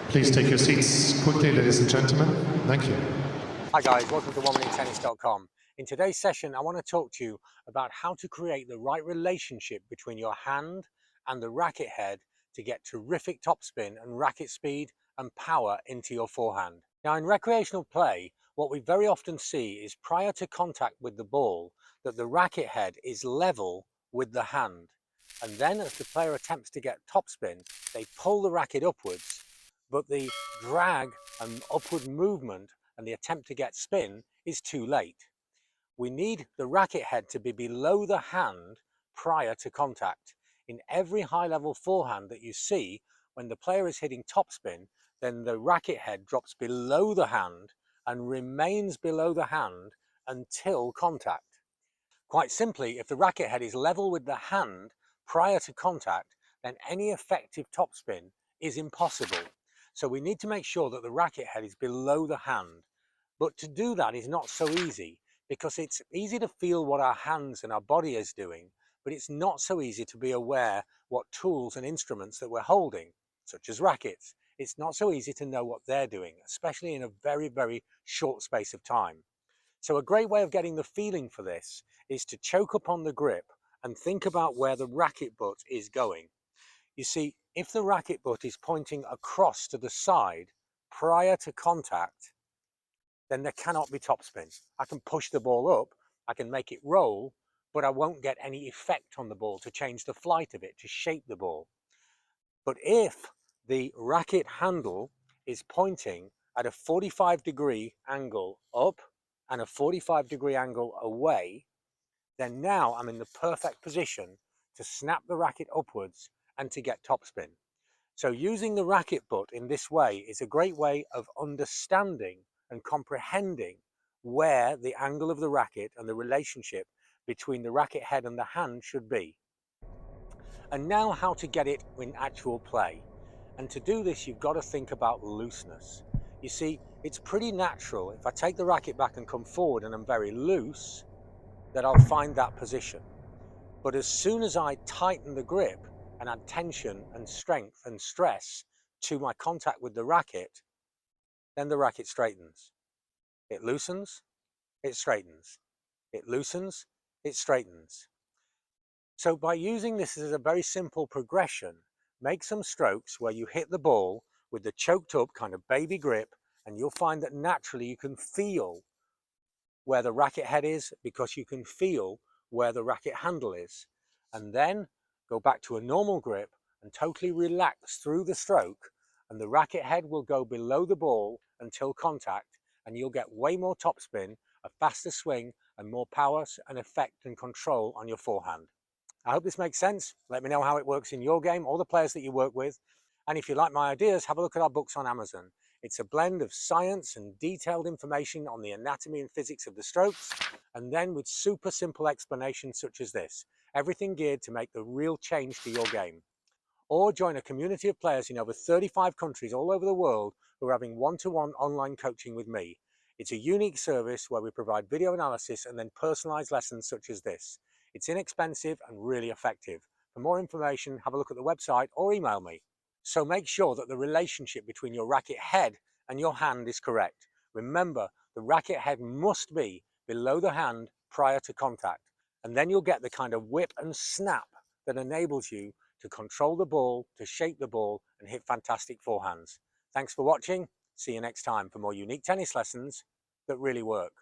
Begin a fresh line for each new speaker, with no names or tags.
Please take your seats quickly, ladies and gentlemen. Thank you.
Hi guys, welcome to OneMinuteTennis.com. In today's session, I want to talk to you about how to create the right relationship between your hand and the racket head to get terrific topspin and racket speed and power into your forehand. Now in recreational play, what we very often see is prior to contact with the ball, that the racket head is level with the hand. And then as the player attempts to get topspin, they pull the racket upwards, but the drag and upward movement and the attempt to get spin is too late. We need the racket head to be below the hand prior to contact. In every high-level forehand that you see, when the player is hitting topspin, then the racket head drops below the hand and remains below the hand until contact. Quite simply, if the racket head is level with the hand prior to contact, then any effective topspin is impossible. So we need to make sure that the racket head is below the hand. But to do that is not so easy, because it's easy to feel what our hands and our body is doing, but it's not so easy to be aware what tools and instruments that we're holding, such as rackets. It's not so easy to know what they're doing, especially in a very, very short space of time. So a great way of getting the feeling for this is to choke upon the grip and think about where the racket butt is going. You see, if the racket butt is pointing across to the side prior to contact, then there cannot be topspin. I can push the ball up, I can make it roll, but I won't get any effect on the ball to change the flight of it, to shape the ball. But if the racket handle is pointing at a 45-degree angle up and a 45-degree angle away, then now I'm in the perfect position to snap the racket upwards and to get topspin. So using the racket butt in this way is a great way of understanding and comprehending where the angle of the racket and the relationship between the racket head and the hand should be. And now how to get it in actual play. And to do this, you've got to think about looseness. You see, it's pretty natural if I take the racket back and come forward and I'm very loose, that I'll find that position. But as soon as I tighten the grip and add tension and strength and stress to my contact with the racket, then the racket straightens. It loosens, it straightens. It loosens, it straightens. So by using this as a very simple progression, make some strokes where you hit the ball with the choked up kind of baby grip, and you'll find that naturally you can feel where the racket head is, because you can feel where the racket handle is. And then go back to a normal grip and totally relax through the stroke, and the racket head will go below the ball until contact, and you'll get way more topspin, a faster swing, and more power and effect and control on your forehand. I hope this makes sense. Let me know how it works in your game or the players that you work with. And if you like my ideas, have a look at our books on Amazon. It's a blend of science and detailed information on the anatomy and physics of the strokes, and then with super simple explanations such as this. Everything geared to make the real change to your game. Or join a community of players in over 35 countries all over the world who are having one-to-one online coaching with me. It's a unique service where we provide video analysis and then personalized lessons such as this. It's inexpensive and really effective. For more information, have a look at the website or email me. So make sure that the relationship between your racket head and your hand is correct. Remember, the racket head must be below the hand prior to contact, and then you'll get the kind of whip and snap that enables you to control the ball, to shape the ball, and hit fantastic forehands. Thanks for watching. See you next time for more unique tennis lessons that really work.